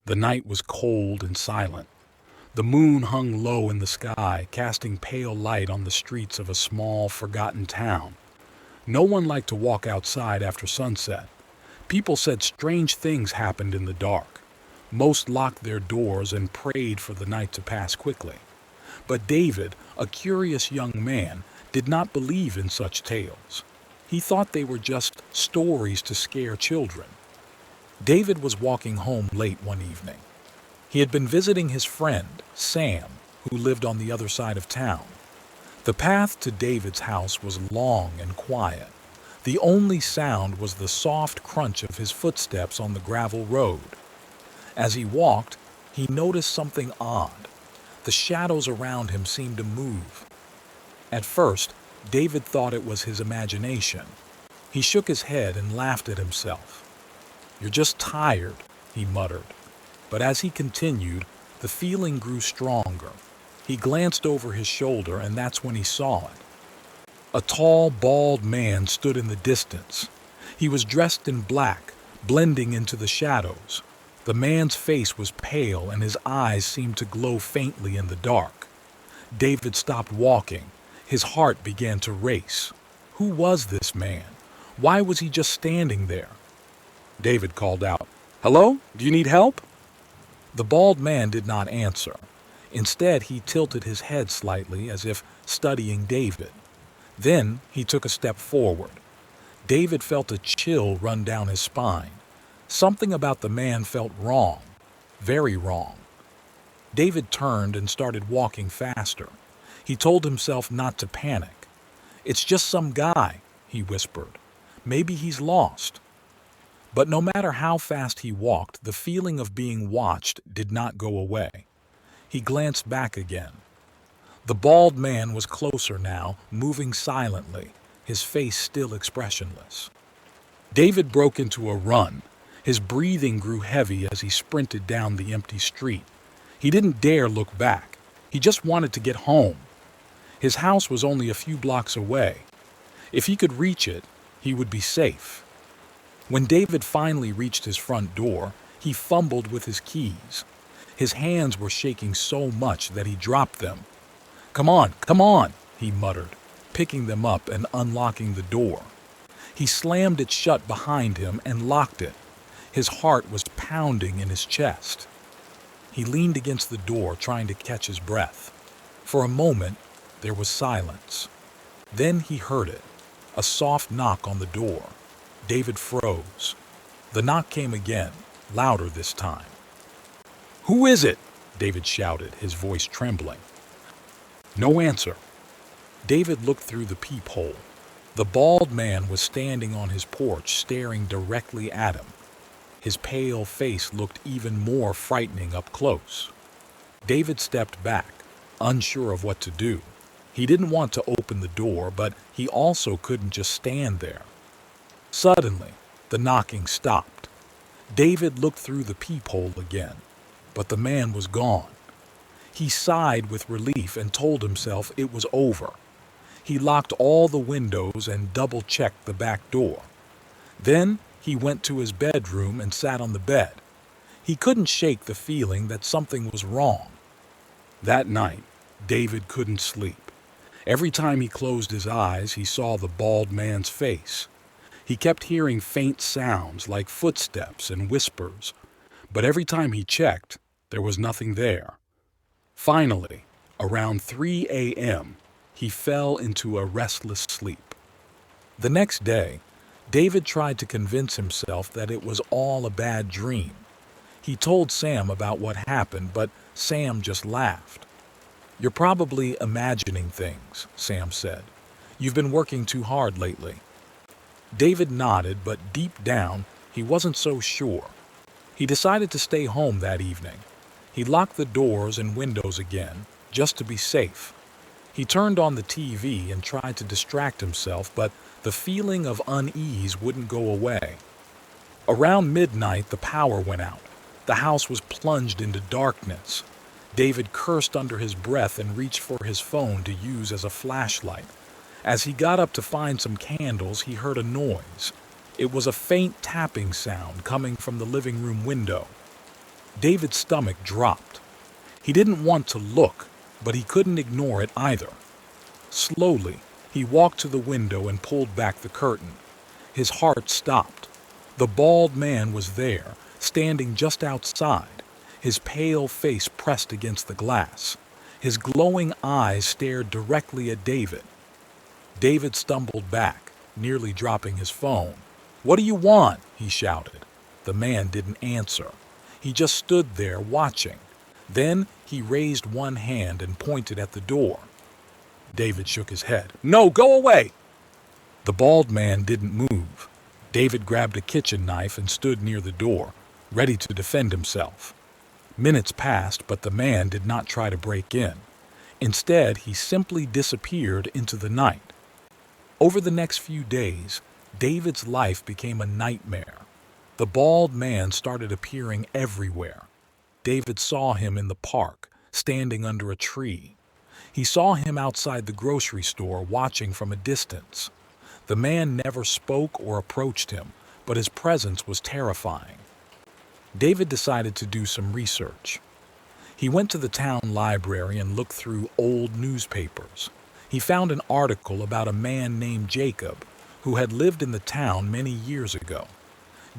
The night was cold and silent. The moon hung low in the sky, casting pale light on the streets of a small, forgotten town. No one liked to walk outside after sunset. People said strange things happened in the dark. Most locked their doors and prayed for the night to pass quickly. But David, a curious young man, did not believe in such tales. He thought they were just stories to scare children. David was walking home late one evening. He had been visiting his friend, Sam, who lived on the other side of town. The path to David's house was long and quiet. The only sound was the soft crunch of his footsteps on the gravel road. As he walked, he noticed something odd. The shadows around him seemed to move. At first, David thought it was his imagination. He shook his head and laughed at himself. "You're just tired," he muttered. But as he continued, the feeling grew stronger. He glanced over his shoulder, and that's when he saw it. A tall, bald man stood in the distance. He was dressed in black, blending into the shadows. The man's face was pale, and his eyes seemed to glow faintly in the dark. David stopped walking. His heart began to race. Who was this man? Why was he just standing there? David called out, "Hello? Do you need help?" The bald man did not answer. Instead, he tilted his head slightly as if studying David. Then he took a step forward. David felt a chill run down his spine. Something about the man felt wrong, very wrong. David turned and started walking faster. He told himself not to panic. "It's just some guy," he whispered. "Maybe he's lost." But no matter how fast he walked, the feeling of being watched did not go away. He glanced back again. The bald man was closer now, moving silently, his face still expressionless. David broke into a run. His breathing grew heavy as he sprinted down the empty street. He didn't dare look back. He just wanted to get home. His house was only a few blocks away. If he could reach it, he would be safe. When David finally reached his front door, he fumbled with his keys. His hands were shaking so much that he dropped them. Come on," he muttered, picking them up and unlocking the door. He slammed it shut behind him and locked it. His heart was pounding in his chest. He leaned against the door, trying to catch his breath. For a moment, there was silence. Then he heard it, a soft knock on the door. David froze. The knock came again, louder this time. "Who is it?" David shouted, his voice trembling. No answer. David looked through the peephole. The bald man was standing on his porch, staring directly at him. His pale face looked even more frightening up close. David stepped back, unsure of what to do. He didn't want to open the door, but he also couldn't just stand there. Suddenly, the knocking stopped. David looked through the peephole again, but the man was gone. He sighed with relief and told himself it was over. He locked all the windows and double-checked the back door. Then he went to his bedroom and sat on the bed. He couldn't shake the feeling that something was wrong. That night, David couldn't sleep. Every time he closed his eyes, he saw the bald man's face. He kept hearing faint sounds like footsteps and whispers, but every time he checked, there was nothing there. Finally, around 3 a.m., he fell into a restless sleep. The next day, David tried to convince himself that it was all a bad dream. He told Sam about what happened, but Sam just laughed. "You're probably imagining things," Sam said. "You've been working too hard lately." David nodded, but deep down, he wasn't so sure. He decided to stay home that evening. He locked the doors and windows again, just to be safe. He turned on the TV and tried to distract himself, but the feeling of unease wouldn't go away. Around midnight, the power went out. The house was plunged into darkness. David cursed under his breath and reached for his phone to use as a flashlight. As he got up to find some candles, he heard a noise. It was a faint tapping sound coming from the living room window. David's stomach dropped. He didn't want to look, but he couldn't ignore it either. Slowly, he walked to the window and pulled back the curtain. His heart stopped. The bald man was there, standing just outside, his pale face pressed against the glass. His glowing eyes stared directly at David. David stumbled back, nearly dropping his phone. "What do you want?" he shouted. The man didn't answer. He just stood there watching. Then he raised one hand and pointed at the door. David shook his head. "No, go away!" The bald man didn't move. David grabbed a kitchen knife and stood near the door, ready to defend himself. Minutes passed, but the man did not try to break in. Instead, he simply disappeared into the night. Over the next few days, David's life became a nightmare. The bald man started appearing everywhere. David saw him in the park, standing under a tree. He saw him outside the grocery store, watching from a distance. The man never spoke or approached him, but his presence was terrifying. David decided to do some research. He went to the town library and looked through old newspapers. He found an article about a man named Jacob, who had lived in the town many years ago.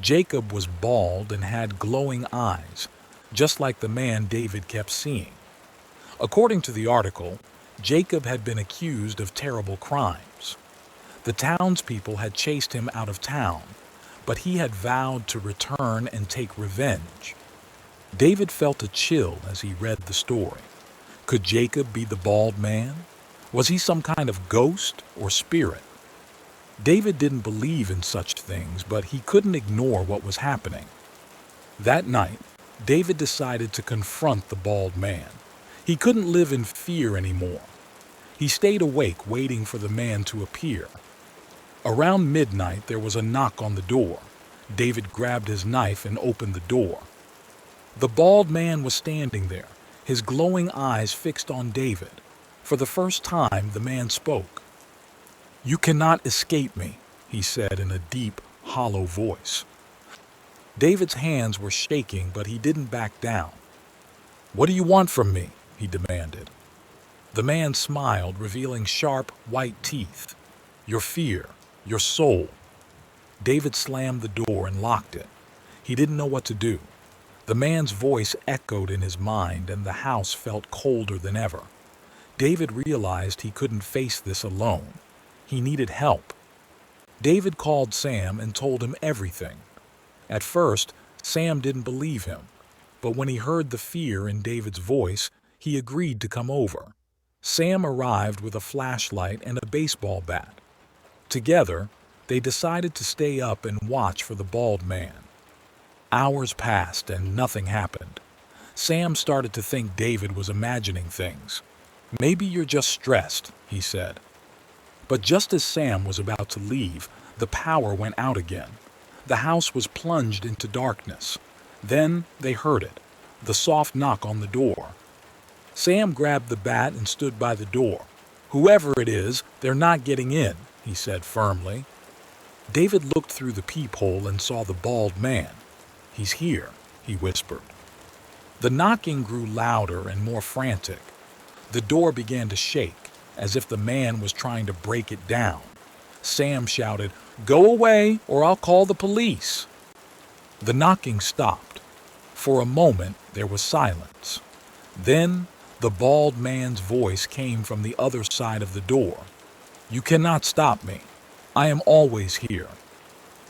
Jacob was bald and had glowing eyes, just like the man David kept seeing. According to the article, Jacob had been accused of terrible crimes. The townspeople had chased him out of town, but he had vowed to return and take revenge. David felt a chill as he read the story. Could Jacob be the bald man? Was he some kind of ghost or spirit? David didn't believe in such things, but he couldn't ignore what was happening. That night, David decided to confront the bald man. He couldn't live in fear anymore. He stayed awake, waiting for the man to appear. Around midnight, there was a knock on the door. David grabbed his knife and opened the door. The bald man was standing there, his glowing eyes fixed on David. For the first time, the man spoke. "You cannot escape me," he said in a deep, hollow voice. David's hands were shaking, but he didn't back down. "What do you want from me?" he demanded. The man smiled, revealing sharp, white teeth. "Your fear, your soul." David slammed the door and locked it. He didn't know what to do. The man's voice echoed in his mind, and the house felt colder than ever. David realized he couldn't face this alone. He needed help. David called Sam and told him everything. At first, Sam didn't believe him, but when he heard the fear in David's voice, he agreed to come over. Sam arrived with a flashlight and a baseball bat. Together, they decided to stay up and watch for the bald man. Hours passed and nothing happened. Sam started to think David was imagining things. "Maybe you're just stressed," he said. But just as Sam was about to leave, the power went out again. The house was plunged into darkness. Then they heard it, the soft knock on the door. Sam grabbed the bat and stood by the door. "Whoever it is, they're not getting in," he said firmly. David looked through the peephole and saw the bald man. "He's here," he whispered. The knocking grew louder and more frantic. The door began to shake, as if the man was trying to break it down. Sam shouted, "Go away, or I'll call the police." The knocking stopped. For a moment, there was silence. Then, the bald man's voice came from the other side of the door. "You cannot stop me. I am always here."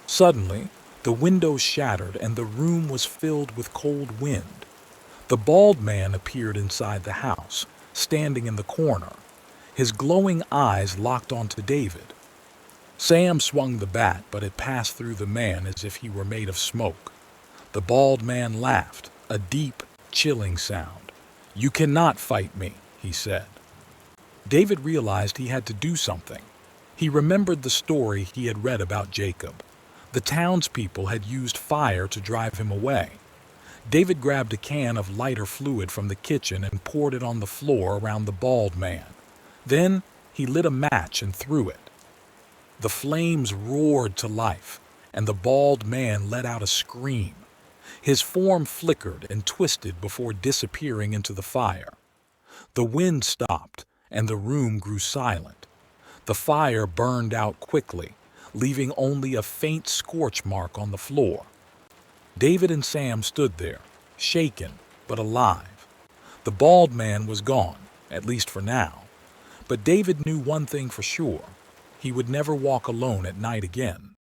Suddenly, the windows shattered and the room was filled with cold wind. The bald man appeared inside the house, standing in the corner. His glowing eyes locked onto David. Sam swung the bat, but it passed through the man as if he were made of smoke. The bald man laughed, a deep, chilling sound. "You cannot fight me," he said. David realized he had to do something. He remembered the story he had read about Jacob. The townspeople had used fire to drive him away. David grabbed a can of lighter fluid from the kitchen and poured it on the floor around the bald man. Then he lit a match and threw it. The flames roared to life, and the bald man let out a scream. His form flickered and twisted before disappearing into the fire. The wind stopped, and the room grew silent. The fire burned out quickly, leaving only a faint scorch mark on the floor. David and Sam stood there, shaken but alive. The bald man was gone, at least for now. But David knew one thing for sure. He would never walk alone at night again.